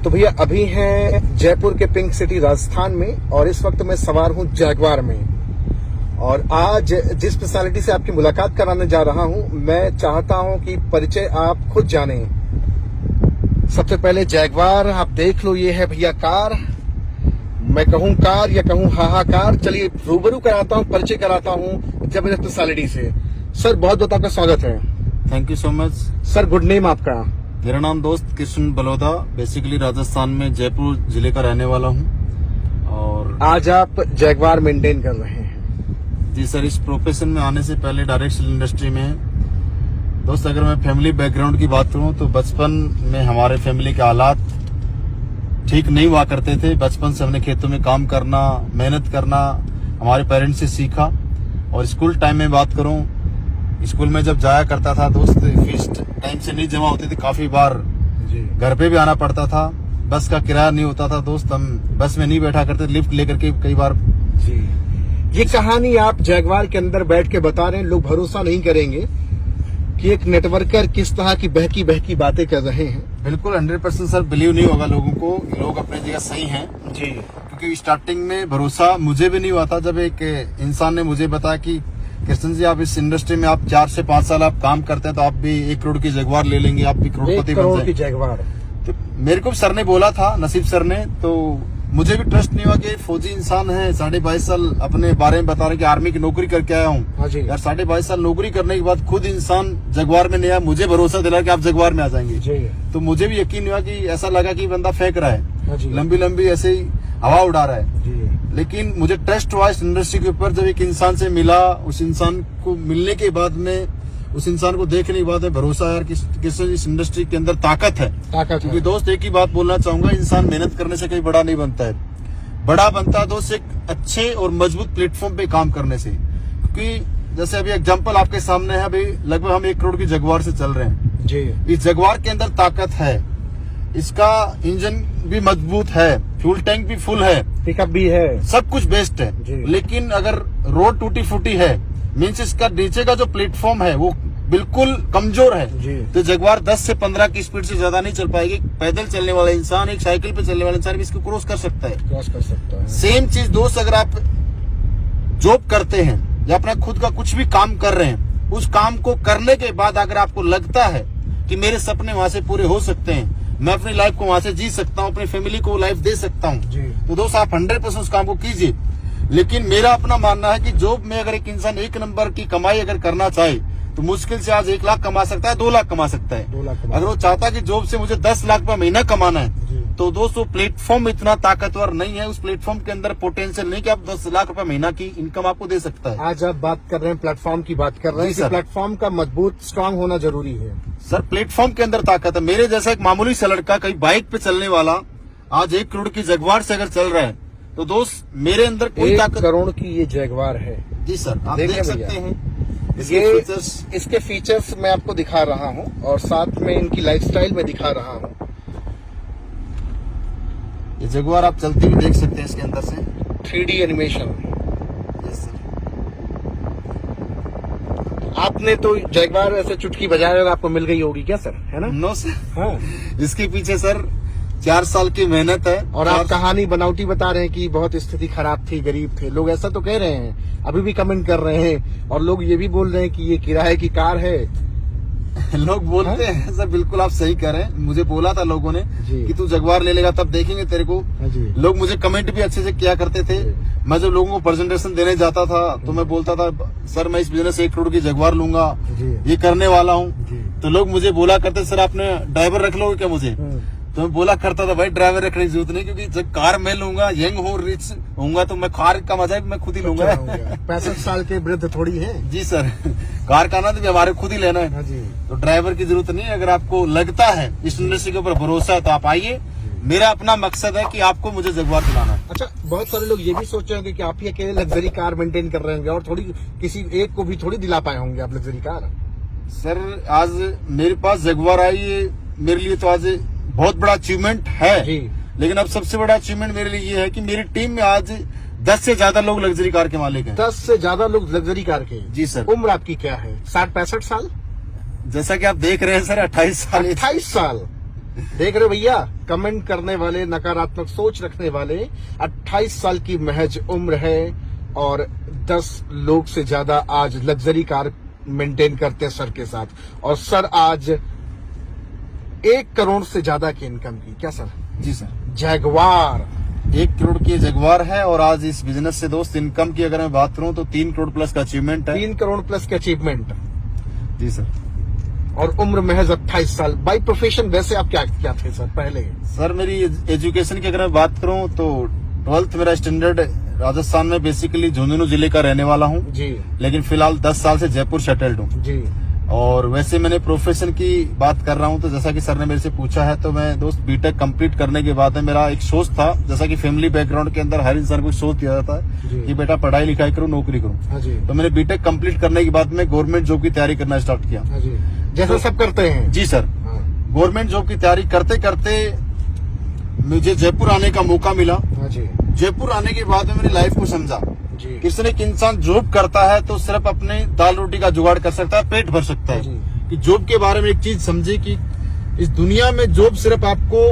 तो भैया अभी हैं जयपुर के पिंक सिटी राजस्थान में और इस वक्त मैं सवार हूं जैगवार में। और आज जिस पर्सनालिटी से आपकी मुलाकात कराने जा रहा हूं, मैं चाहता हूं कि परिचय आप खुद जाने। सबसे पहले जैगवार आप देख लो, ये है भैया कार। मैं कहूं कार या कहूं हाहाकार। चलिए रूबरू कराता हूं, परिचय कराता हूं जबरदस्त पर्सनालिटी से। सर बहुत बहुत आपका स्वागत है। Thank you so much sir. Good name आपका? मेरा नाम दोस्त कृष्ण बलौदा, बेसिकली राजस्थान में जयपुर जिले का रहने वाला हूं। और आज आप जैगवार मेंटेन कर रहे हैं? जी सर, इस प्रोफेशन में आने से पहले डायरेक्ट सेल इंडस्ट्री में दोस्त, अगर मैं फैमिली बैकग्राउंड की बात करूं तो बचपन में हमारे फैमिली के हालात ठीक नहीं हुआ करते थे। बचपन से हमने खेतों में काम करना, मेहनत करना हमारे पेरेंट्स से सीखा। और स्कूल टाइम में बात करूं, स्कूल में जब जाया करता था दोस्त, फीस टाइम से नहीं जमा होती थी, काफी बार घर पे भी आना पड़ता था। बस का किराया नहीं होता था दोस्त, हम बस में नहीं बैठा करते, लिफ्ट लेकर के कई बार। जी, ये कहानी आप जैगवार के अंदर बैठ के बता रहे हैं। लोग भरोसा नहीं करेंगे कि एक नेटवर्कर किस तरह की बहकी बातें कर रहे हैं। बिल्कुल 100% सर, बिलीव नहीं होगा लोगों को, लोग अपनी जगह सही हैं जी। क्योंकि स्टार्टिंग में भरोसा मुझे भी नहीं हुआ था। जब एक इंसान ने मुझे बताया कि कृष्ण जी, आप इस इंडस्ट्री में आप 4 से 5 साल आप काम करते हैं तो आप भी 1 करोड़ की जगवार ले लेंगे, आप भी करोड़पति बन जाएंगे। जगवार तो मेरे को सर ने बोला था, नसीब सर ने, तो मुझे भी ट्रस्ट नहीं हुआ कि फौजी इंसान है, 22.5 साल अपने बारे में बता रहे कि आर्मी की नौकरी करके आया हूँ। यार 22.5 साल नौकरी करने के बाद खुद इंसान जगवार में नहीं आया, मुझे भरोसा दिला कि आप जगवार में आ जाएंगे। तो मुझे भी यकीन हुआ कि ऐसा लगा कि बंदा फेंक रहा है, लंबी लंबी ऐसे ही हवा उड़ा रहा है। लेकिन मुझे ट्रस्ट हुआ इस इंडस्ट्री के ऊपर जब एक इंसान से मिला। उस इंसान को मिलने के बाद में, उस इंसान को देखने के बाद भरोसा यार कि इस इंडस्ट्री के अंदर ताकत है। क्योंकि दोस्त एक ही बात बोलना चाहूंगा, इंसान मेहनत करने से कहीं बड़ा नहीं बनता है। बड़ा बनता है दोस्त एक अच्छे और मजबूत प्लेटफॉर्म पे काम करने से। क्योंकि जैसे अभी एग्जांपल आपके सामने है, अभी लगभग हम 1 करोड़ की जगवार से चल रहे हैं जी। इस जगवार के अंदर ताकत है, इसका इंजन भी मजबूत है, फ्यूल टैंक भी फुल है, पिकअप भी है, सब कुछ बेस्ट है। लेकिन अगर रोड टूटी फूटी है, मीन्स इसका नीचे का जो प्लेटफॉर्म है वो बिल्कुल कमजोर है, तो जगवार 10 से 15 की स्पीड से ज्यादा नहीं चल पाएगी। पैदल चलने वाला इंसान, एक साइकिल पे चलने वाला इंसान भी इसको क्रॉस कर सकता है। सेम चीज दोस्त, अगर आप जॉब करते हैं या अपना खुद का कुछ भी काम कर रहे हैं, उस काम को करने के बाद अगर आपको लगता है कि मेरे सपने वहां से पूरे हो सकते हैं, मैं अपनी लाइफ को वहां से जी सकता हूँ, अपनी फैमिली को लाइफ दे सकता हूँ, तो दोस्त आप 100% उस काम को कीजिए। लेकिन मेरा अपना मानना है कि जॉब में अगर एक इंसान 1 नंबर की कमाई अगर करना चाहे तो मुश्किल से आज 1 लाख कमा सकता है, 2 लाख कमा सकता है। अगर वो चाहता है कि जॉब से मुझे 10 लाख रुपया महीना कमाना है, तो दोस्तों प्लेटफॉर्म इतना ताकतवर नहीं है, उस प्लेटफॉर्म के अंदर पोटेंशियल नहीं कि आप 10 लाख रुपया महीना की इनकम आपको दे सकता है। आज आप बात कर रहे हैं प्लेटफॉर्म की, बात कर रहे हैं कि प्लेटफॉर्म का मजबूत स्ट्रांग होना जरूरी है। सर प्लेटफॉर्म के अंदर ताकत है। मेरे जैसा एक मामूली सा लड़का कहीं बाइक पे चलने वाला आज 1 करोड़ की जगवार से अगर चल रहा है, तो दोस्त मेरे अंदर कोई ताकत। 1 करोड़ की ये जगवार है जी सर, आप देख सकते हैं। इसके फीचर्स मैं आपको दिखा रहा हूँ और साथ में इनकी लाइफस्टाइल में दिखा रहा हूँ। ये जगवार आप चलती हुई देख सकते हैं इसके अंदर से 3D एनिमेशन। आपने तो जगवार ऐसे चुटकी बजाए और आपको मिल गई होगी क्या सर, है ना? नो सर, हाँ। इसके पीछे सर 4 साल की मेहनत है। और आप कहानी बनावटी बता रहे हैं कि बहुत स्थिति खराब थी, गरीब थे लोग, ऐसा तो कह रहे हैं, अभी भी कमेंट कर रहे हैं। और लोग ये भी बोल रहे हैं कि ये किराए की कार है। लोग बोलते हैं सर, बिल्कुल आप सही कह रहे हैं। मुझे बोला था लोगों ने कि तू जगवार ले लेगा तब देखेंगे तेरे को। लोग मुझे कमेंट भी अच्छे से किया करते थे। मैं जब लोगों को प्रेजेंटेशन देने जाता था तो मैं बोलता था, सर मैं इस बिजनेस से 1 करोड़ की जगवार लूंगा, ये करने वाला हूँ। तो लोग मुझे बोला करते, सर आपने ड्राइवर रख लोगे क्या मुझे? तो मैं बोला करता था, भाई ड्राइवर रखने की जरूरत नहीं, क्योंकि जब कार मैं लूंगा, यंग हूँ, रिच होऊंगा, तो मैं कार का मजा मैं खुद ही लूंगा। 65 साल के वृद्ध थोड़ी है जी सर, कार का आनंद भी हमारे खुद ही लेना है। तो ड्राइवर की जरूरत नहीं है। अगर आपको लगता है इस इंडस्ट्री के ऊपर भरोसा है तो आप आइए। मेरा अपना मकसद है कि आपको मुझे जगवार दिलाना है। अच्छा, बहुत सारे लोग ये भी सोच रहे होंगे कि आप ही अकेले लग्जरी कार मेंटेन कर रहे होंगे और थोड़ी किसी एक को भी थोड़ी दिला पाए होंगे आप लग्जरी कार। सर आज मेरे पास जगवार आई है, मेरे लिए तो आज बहुत बड़ा अचीवमेंट है। लेकिन अब सबसे बड़ा अचीवमेंट मेरे लिए ये है कि मेरी टीम में आज 10 से ज्यादा लोग लग्जरी कार के मालिक हैं। 10 से ज्यादा लोग लग्जरी कार के? जी सर। उम्र आपकी क्या है? 60-65 साल? जैसा कि आप देख रहे हैं सर, 28 साल। 28 साल देख रहे हो भैया, कमेंट करने वाले, नकारात्मक सोच रखने वाले, 28 साल की महज उम्र है और 10 लोग से ज्यादा आज लग्जरी कार मेंटेन करते हैं सर के साथ, और सर आज 1 करोड़ से ज्यादा की इनकम की। क्या सर? जी सर, जैगवार 1 करोड़ की जगवार है। और आज इस बिजनेस से दोस्त इनकम की अगर मैं बात करूं तो 3 करोड़ प्लस का अचीवमेंट है। 3 करोड़ प्लस का अचीवमेंट। जी सर। और उम्र महज 28 साल। बाई प्रोफेशन वैसे आप क्या थे सर पहले? सर मेरी एजुकेशन की अगर मैं बात करूं तो 12th मेरा स्टैंडर्ड राजस्थान में, बेसिकली झुंझुनू जिले का रहने वाला हूं जी, लेकिन फिलहाल 10 साल से जयपुर सेटल्ड हूं जी। और वैसे मैंने प्रोफेशन की बात कर रहा हूं तो जैसा कि सर ने मेरे से पूछा है तो मैं दोस्त बीटेक कंप्लीट करने के बाद में मेरा एक सोच था, जैसा कि फैमिली बैकग्राउंड के अंदर हर इंसान को सोच दिया जाता है कि बेटा पढ़ाई लिखाई करो, नौकरी करो। हाँ जी। तो मैंने बीटेक कंप्लीट करने के बाद में गवर्नमेंट जॉब की तैयारी करना स्टार्ट किया। हाँ जी, जैसा सब करते हैं। जी सर। गवर्नमेंट जॉब की तैयारी करते करते मुझे जयपुर आने का मौका मिला। हाँ जी। जयपुर आने के बाद में मेरी लाइफ को समझा जी। किसी एक इंसान जॉब करता है तो सिर्फ अपने दाल रोटी का जुगाड़ कर सकता है, पेट भर सकता है। कि जॉब के बारे में एक चीज समझे कि इस दुनिया में जॉब सिर्फ आपको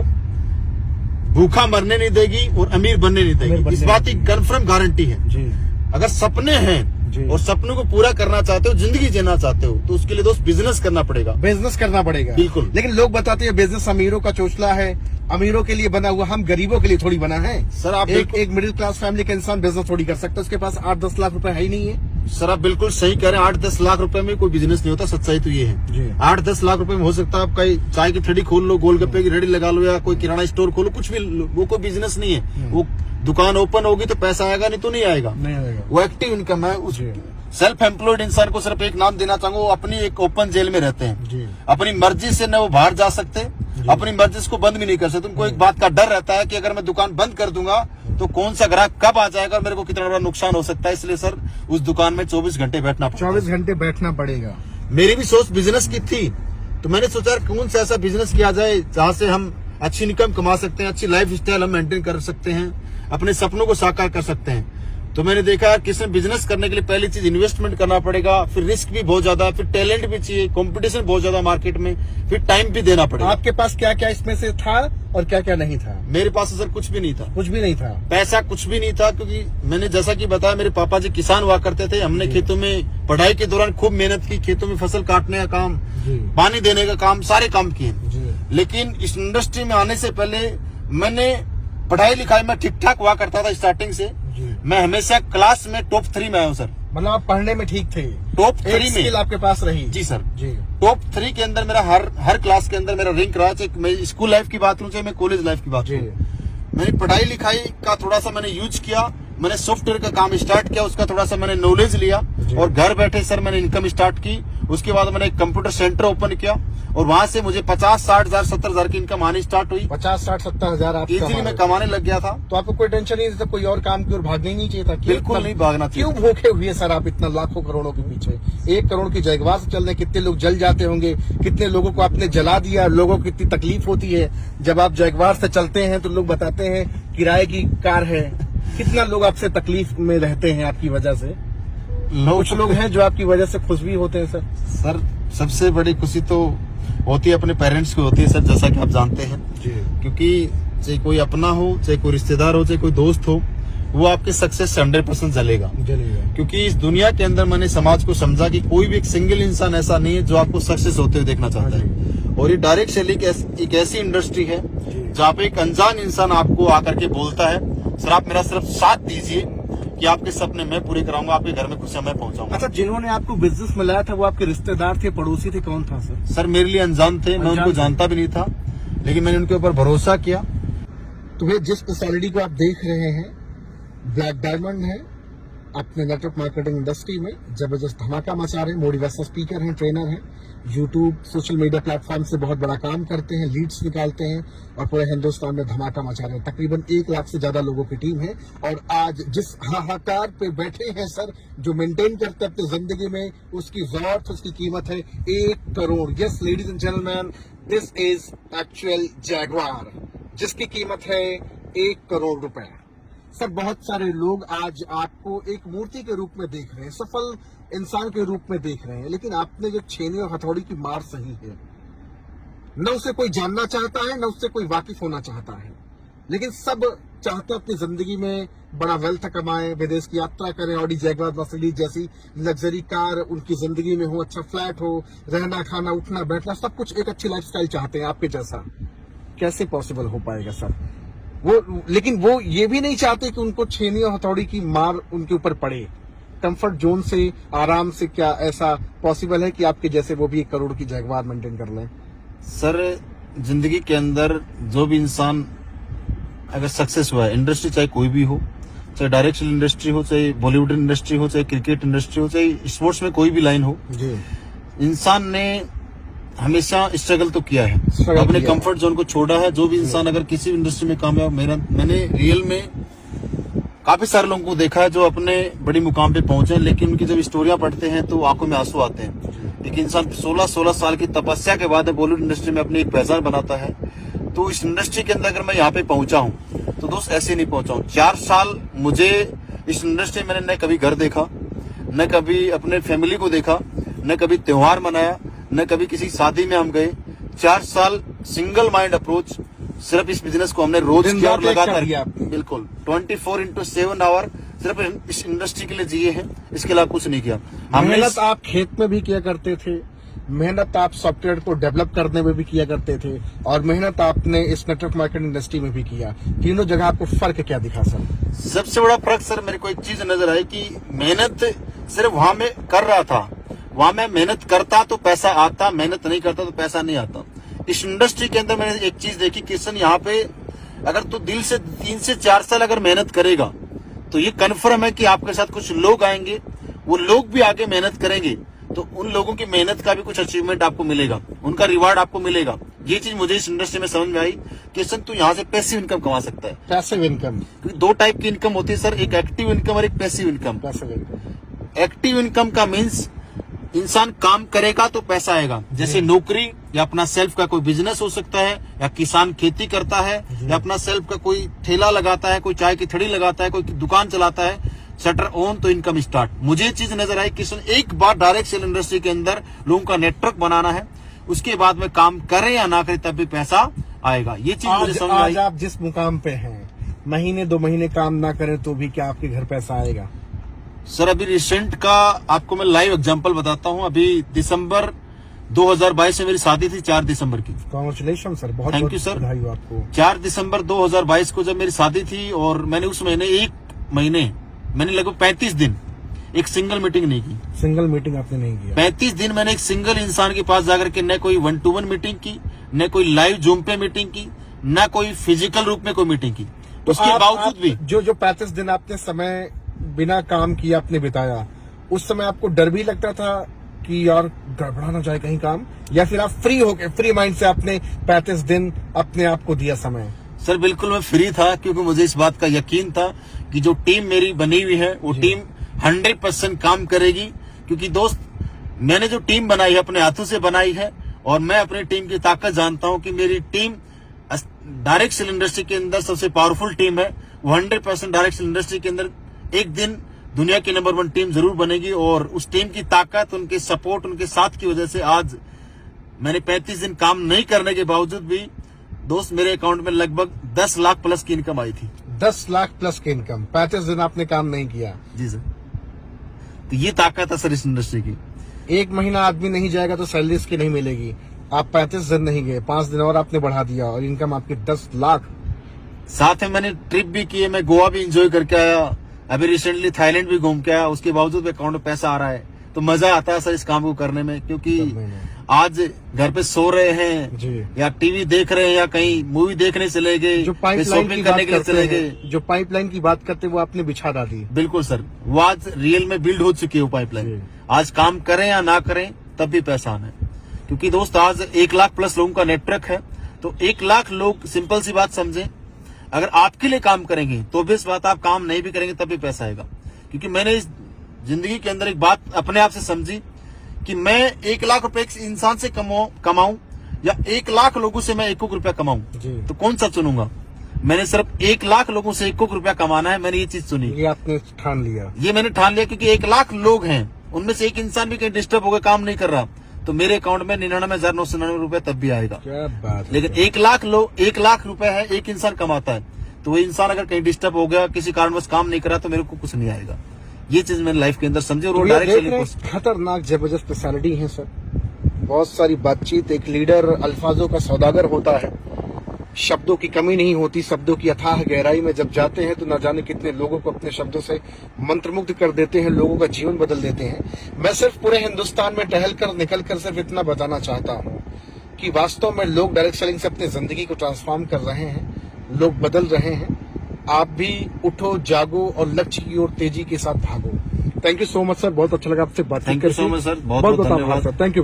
भूखा मरने नहीं देगी और अमीर बनने नहीं देगी, इस बात की कंफर्म गारंटी है जी। अगर सपने हैं और सपनों को पूरा करना चाहते हो, जिंदगी जीना चाहते हो, तो उसके लिए दोस्त बिजनेस करना पड़ेगा। बिजनेस करना पड़ेगा, बिल्कुल। लेकिन लोग बताते हैं बिजनेस अमीरों का चोचला है, अमीरों के लिए बना हुआ, हम गरीबों के लिए थोड़ी बना है। सर आप एक मिडिल क्लास फैमिली का इंसान बिजनेस थोड़ी कर सकता है, उसके पास 8-10 लाख रुपए है ही नहीं है। सर आप बिल्कुल सही कह रहे हैं, 8-10 लाख रुपए में कोई बिजनेस नहीं होता, सच्चाई तो ये है। 8-10 लाख रुपए में हो सकता है आप कहीं चाय की ठेली खोल लो, गोलगप्पे की रेडी लगा लो, या कोई किराना स्टोर खोलो, कुछ भी, वो कोई बिजनेस नहीं है। वो दुकान ओपन होगी तो पैसा आएगा, नहीं तो नहीं आएगा। वो एक्टिव इनकम है। उस सेल्फ एम्प्लॉयड इंसान को सिर्फ एक नाम देना चाहूंगा, वो अपनी एक ओपन जेल में रहते हैं। अपनी मर्जी से न वो बाहर जा सकते, अपनी मर्जी से बंद भी नहीं कर सकते। उनको एक बात का डर रहता है कि अगर मैं दुकान बंद कर दूंगा तो कौन सा ग्राहक कब आ जाएगा और मेरे को कितना बड़ा नुकसान हो सकता है। इसलिए सर उस दुकान में 24 घंटे बैठना पड़ेगा। 24 घंटे बैठना पड़ेगा। मेरी भी सोच बिजनेस की थी, तो मैंने सोचा कौन सा ऐसा बिजनेस किया जाए जहां से हम अच्छी इनकम कमा सकते हैं, अच्छी लाइफ स्टाइल हम मेंटेन कर सकते हैं, अपने सपनों को साकार कर सकते हैं। तो मैंने देखा किसी बिजनेस करने के लिए पहली चीज इन्वेस्टमेंट करना पड़ेगा, फिर रिस्क भी बहुत ज्यादा, फिर टैलेंट भी चाहिए, कंपटीशन बहुत ज्यादा मार्केट में, फिर टाइम भी देना पड़ेगा। आपके पास क्या क्या इसमें से था और क्या क्या नहीं था? मेरे पास सर कुछ भी नहीं था। कुछ भी नहीं था? पैसा कुछ भी नहीं था, क्योंकि मैंने जैसा कि बताया मेरे पापा जी किसान हुआ करते थे। हमने खेतों में पढ़ाई के दौरान खूब मेहनत की, खेतों में फसल काटने का काम, पानी देने का काम, सारे काम किए। लेकिन इस इंडस्ट्री में आने से पहले मैंने पढ़ाई लिखाई में ठीक ठाक हुआ करता था स्टार्टिंग से। मैं हमेशा क्लास में टॉप 3 में आया हूँ सर। मतलब आप पढ़ने में ठीक थे? टॉप 3 में स्किल आपके पास रही? जी सर जी। टॉप 3 के अंदर मेरा हर क्लास के अंदर मेरा रैंक रहा, चाहे मैं स्कूल लाइफ की बात करूँ चाहे मैं कॉलेज लाइफ की बात करूँ। मैंने पढ़ाई लिखाई का थोड़ा सा मैंने यूज किया, मैंने सॉफ्टवेयर का काम स्टार्ट किया, उसका थोड़ा सा मैंने नॉलेज लिया और घर बैठे सर मैंने इनकम स्टार्ट की। उसके बाद मैंने एक कंप्यूटर सेंटर ओपन किया और वहां से मुझे 50-60 हजार 70 हजार की इनकम आनी स्टार्ट हुई। 50-60-70 हजार आप इजीली मैं कमाने लग गया था। तो आपको कोई टेंशन नहीं था, कोई और काम की ओर भागना ही नहीं चाहिए था? बिल्कुल नहीं भागना चाहिए। क्यों भूखे हुए सर आप इतना लाखों करोड़ों के पीछे? 1 करोड़ की जगवार से चलने कितने लोग जल जाते होंगे, कितने लोगों को आपने जला दिया, लोगों को कितनी तकलीफ होती है जब आप जगवार से चलते हैं। तो लोग बताते हैं किराए की कार है, कितना लोग आपसे तकलीफ में रहते हैं आपकी वजह से। कुछ लोग हैं जो आपकी वजह से खुश भी होते हैं सर। सर सबसे बड़ी खुशी तो होती है अपने पेरेंट्स को होती है सर, जैसा कि आप जानते हैं जी। क्योंकि चाहे कोई अपना हो, चाहे कोई रिश्तेदार हो, चाहे कोई दोस्त हो, वो आपके सक्सेस से 100% जलेगा। क्योंकि इस दुनिया के अंदर मैंने समाज को समझा कि कोई भी एक सिंगल इंसान ऐसा नहीं है जो आपको सक्सेस होते हुए देखना चाहता है। और ये डायरेक्ट सेलिंग एक ऐसी इंडस्ट्री है जहाँ पे एक अनजान इंसान आपको आकर के बोलता है सर आप मेरा सिर्फ साथ दीजिए कि आपके सपने मैं पूरे कराऊंगा, आपके घर में कुछ समय पहुंचाऊंगा। अच्छा, जिन्होंने आपको बिजनेस में लाया था वो आपके रिश्तेदार थे, पड़ोसी थे, कौन था सर? सर मेरे लिए अनजान थे, मैं उनको जानता भी नहीं था, लेकिन मैंने उनके ऊपर भरोसा किया। तो भैया जिस पर्सनालिटी को आप देख रहे हैं ब्लैक डायमंड है, अपने नेटवर्क मार्केटिंग इंडस्ट्री में जबरदस्त धमाका मचा रहे हैं। मोटिवेशनल स्पीकर हैं, ट्रेनर हैं, यूट्यूब सोशल मीडिया प्लेटफॉर्म से बहुत बड़ा काम करते हैं, लीड्स निकालते हैं और पूरे हिंदुस्तान में धमाका मचा रहे हैं। तकरीबन 1 लाख से ज्यादा लोगों की टीम है और आज जिस हाहाकार पे बैठे हैं सर, जो मेंटेन करते हैं अपनी जिंदगी में, उसकी वर्थ, उसकी कीमत है 1 crore. Yes ladies and gentleman, this is actual Jaguar, जिसकी कीमत है 1 करोड़ रुपए। सर बहुत सारे लोग आज आपको एक मूर्ति के रूप में देख रहे हैं, सफल इंसान के रूप में देख रहे हैं, लेकिन आपने जो छेनी और हथौड़ी की मार सही है, न उसे कोई जानना चाहता है, न उससे कोई वाकिफ होना चाहता है, लेकिन सब चाहते हैं अपनी जिंदगी में बड़ा वेल्थ कमाएं, विदेश की यात्रा करें, ऑडी जैगवार मर्सिडीज जैसी लग्जरी कार उनकी जिंदगी में हो, अच्छा फ्लैट हो, रहना खाना उठना बैठना सब कुछ एक अच्छी लाइफस्टाइल चाहते हैं आपके जैसा। कैसे पॉसिबल हो पाएगा सर? वो लेकिन वो ये भी नहीं चाहते कि उनको छेनी और हथौड़ी की मार उनके ऊपर पड़े। कंफर्ट जोन से आराम से क्या ऐसा पॉसिबल है कि आपके जैसे वो भी 1 करोड़ की जैगवार मेंटेन कर लें? सर जिंदगी के अंदर जो भी इंसान अगर सक्सेस हुआ है, इंडस्ट्री चाहे कोई भी हो, चाहे डायरेक्शन इंडस्ट्री हो, चाहे बॉलीवुड इंडस्ट्री हो, चाहे क्रिकेट इंडस्ट्री हो, चाहे स्पोर्ट्स में कोई भी लाइन हो जी, इंसान ने हमेशा स्ट्रगल तो किया है, अपने कंफर्ट जोन को छोड़ा है। जो भी इंसान अगर किसी भी इंडस्ट्री में कामयाब, मैंने रियल में काफी सारे लोगों को देखा है जो अपने बड़ी मुकाम पे पहुंचे, लेकिन उनकी जब स्टोरियां पढ़ते हैं तो आंखों में आंसू आते हैं। एक इंसान 16 साल की तपस्या के बाद बॉलीवुड इंडस्ट्री में अपनी एक पहचान बनाता है। तो इस इंडस्ट्री के अंदर अगर मैं यहाँ पे पहुंचा हूँ तो दोस्त ऐसे नहीं पहुंचा हूँ। 4 साल मुझे इस इंडस्ट्री में मैंने न कभी घर देखा, न कभी अपने फैमिली को देखा, न कभी त्योहार मनाया, न कभी किसी शादी में हम गए। 4 साल सिंगल माइंड अप्रोच, सिर्फ इस बिजनेस को हमने रोज किया और लगातार बिल्कुल 24/7 आवर सिर्फ इस इंडस्ट्री के लिए जिए हैं, इसके अलावा कुछ नहीं किया। मेहनत आप खेत में भी किया करते थे, मेहनत आप सॉफ्टवेयर को डेवलप करने में भी किया करते थे, और मेहनत आपने इस नेटवर्क मार्केटिंग इंडस्ट्री में भी किया। तीनों जगह आपको फर्क क्या दिखा सर? सबसे बड़ा फर्क सर मेरे को एक चीज नजर आई कि मेहनत सिर्फ वहां में कर रहा था, वहां मैं मेहनत करता तो पैसा आता, मेहनत नहीं करता तो पैसा नहीं आता। इस इंडस्ट्री के अंदर मैंने एक चीज देखी किशन, यहाँ पे अगर तू दिल से 3 से 4 साल अगर मेहनत करेगा तो ये कन्फर्म है कि आपके साथ कुछ लोग आएंगे, वो लोग भी आगे मेहनत करेंगे तो उन लोगों की मेहनत का भी कुछ अचीवमेंट आपको मिलेगा, उनका रिवार्ड आपको मिलेगा। ये चीज मुझे इस इंडस्ट्री में समझ में आई कि किशन तू यहाँ से पैसिव इनकम कमा सकता है। पैसिव इनकम, क्योंकि 2 टाइप की इनकम होती है सर, एक एक्टिव इनकम और एक पैसिव इनकम। एक्टिव इनकम का मीन्स इंसान काम करेगा तो पैसा आएगा, जैसे नौकरी या अपना सेल्फ का कोई बिजनेस हो सकता है, या किसान खेती करता है, या अपना सेल्फ का कोई ठेला लगाता है, कोई चाय की थड़ी लगाता है, कोई दुकान चलाता है, शटर ऑन तो इनकम स्टार्ट। मुझे ये चीज नजर आई कि एक बार डायरेक्ट सेल इंडस्ट्री के अंदर लोगों का नेटवर्क बनाना है, उसके बाद में काम करें या ना करें तब भी पैसा आएगा। ये चीज मुझे समझ आई। आज आप जिस मुकाम पे हैं, महीने 2 महीने काम ना करें तो भी क्या आपके घर पैसा आएगा? सर अभी रिसेंट का आपको मैं लाइव एग्जांपल बताता हूं। अभी दिसंबर 2022 में मेरी शादी थी, 4 दिसंबर की। कांग्रेचुलेशन सर, बहुत थैंक यू सर, बधाई हो आपको। 4 दिसंबर 2022 को जब मेरी शादी थी, और मैंने उस महीने 1 महीने मैंने लगभग 35 दिन एक सिंगल मीटिंग नहीं की। सिंगल मीटिंग आपने नहीं किया? 35 दिन मैंने एक सिंगल इंसान के पास जाकर के न कोई 1-to-1 मीटिंग की, न कोई लाइव जूम पे मीटिंग की, न कोई फिजिकल रूप में कोई मीटिंग की। तो उसके बावजूद भी जो 35 दिन आपने समय बिना काम किए आपने बिताया, उस समय आपको डर भी लगता था कि यार गड़बड़ा ना जाए कहीं काम, या फिर आप फ्री हो गए, फ्री माइंड से आपने 35 दिन अपने आप को दिया समय? सर बिल्कुल मैं फ्री था, क्योंकि मुझे इस बात का यकीन था कि जो टीम मेरी बनी हुई है वो टीम 100% काम करेगी। क्योंकि दोस्त मैंने जो टीम बनाई है अपने हाथों से बनाई है, और मैं अपनी टीम की ताकत जानता हूं कि मेरी टीम डायरेक्ट सेल इंडस्ट्री के अंदर सबसे पावरफुल टीम है। वो 100% डायरेक्ट सेल इंडस्ट्री के अंदर एक दिन दुनिया की नंबर 1 टीम जरूर बनेगी। और उस टीम की ताकत, उनके सपोर्ट, उनके साथ की वजह से आज मैंने 35 दिन काम नहीं करने के बावजूद भी दोस्त मेरे अकाउंट में लगभग 10 लाख प्लस की इनकम आई थी। 10 लाख प्लस की इनकम, 35 दिन आपने काम नहीं किया? जी सर, तो ये ताकत है सर इस इंडस्ट्री की। 1 महीना आदमी नहीं जाएगा तो सैलरी इसकी नहीं मिलेगी। आप 35 दिन नहीं गए, 5 दिन और आपने बढ़ा दिया, और इनकम आपकी 10 लाख। साथ में मैंने ट्रिप भी किए, मैं गोवा भी एंजॉय करके आया, अभी रिसेंटली थाईलैंड भी घूम के आया, उसके बावजूद भी अकाउंट में पैसा आ रहा है। तो मजा आता है सर इस काम को करने में, क्योंकि आज घर पे सो रहे हैं या टीवी देख रहे हैं या कहीं मूवी देखने चले गए, जो पाइपलाइन शॉपिंग करने के लिए चले गए, जो पाइपलाइन की बात करते हैं वो आपने बिछा डाली। बिल्कुल सर, वो आज रियल में बिल्ड हो चुकी है वो पाइपलाइन। आज काम करें या ना करें तब भी पैसा आना है। क्योंकि दोस्त आज 1 लाख प्लस लोगों का नेटवर्क है, तो 1 लाख लोग, सिंपल सी बात समझें, अगर आपके लिए काम करेंगे तो भी इस बात, आप काम नहीं भी करेंगे तब भी पैसा आएगा। क्योंकि मैंने इस जिंदगी के अंदर एक बात अपने आप से समझी कि मैं 1 लाख रुपए एक इंसान से कमाऊं या 1 लाख लोगों से मैं 1 रुपया कमाऊं, तो कौन सा चुनूंगा? मैंने सिर्फ 1 लाख लोगों से 1 रुपया कमाना है, मैंने ये चीज सुनी। ये आपने ठान लिया? ये मैंने ठान लिया, क्योंकि 1 लाख लोग हैं, उनमें से एक इंसान भी कहीं डिस्टर्ब होकर काम नहीं कर रहा, तो मेरे अकाउंट में 99,999 रुपए तब भी आएगा। क्या बात है। लेकिन 1,00,000 रुपए है, एक इंसान कमाता है, तो वो इंसान अगर कहीं डिस्टर्ब हो गया, किसी कारणवश काम नहीं करा, तो मेरे को कुछ नहीं आएगा। ये चीज मैंने लाइफ के अंदर समझी और वो डायरेक्ट सेलिंग कोर्स। खतरनाक जबरदस्त पर्सनैलिटी है सर, बहुत सारी बातचीत। एक लीडर अल्फाजों का सौदागर होता है, शब्दों की कमी नहीं होती, शब्दों की अथाह गहराई में जब जाते हैं तो न जाने कितने लोगों को अपने शब्दों से मंत्रमुग्ध कर देते हैं, लोगों का जीवन बदल देते हैं। मैं सिर्फ पूरे हिंदुस्तान में टहल कर निकल कर सिर्फ इतना बताना चाहता हूँ कि वास्तव में लोग डायरेक्ट सेलिंग से अपनी जिंदगी को ट्रांसफॉर्म कर रहे हैं, लोग बदल रहे हैं। आप भी उठो, जागो और लक्ष्य की ओर तेजी के साथ भागो। Thank you so much sir, बहुत अच्छा लगा आपसे बात करके। Thank you so much sir, बहुत बहुत आभार धन्यवाद सर, थैंक यू।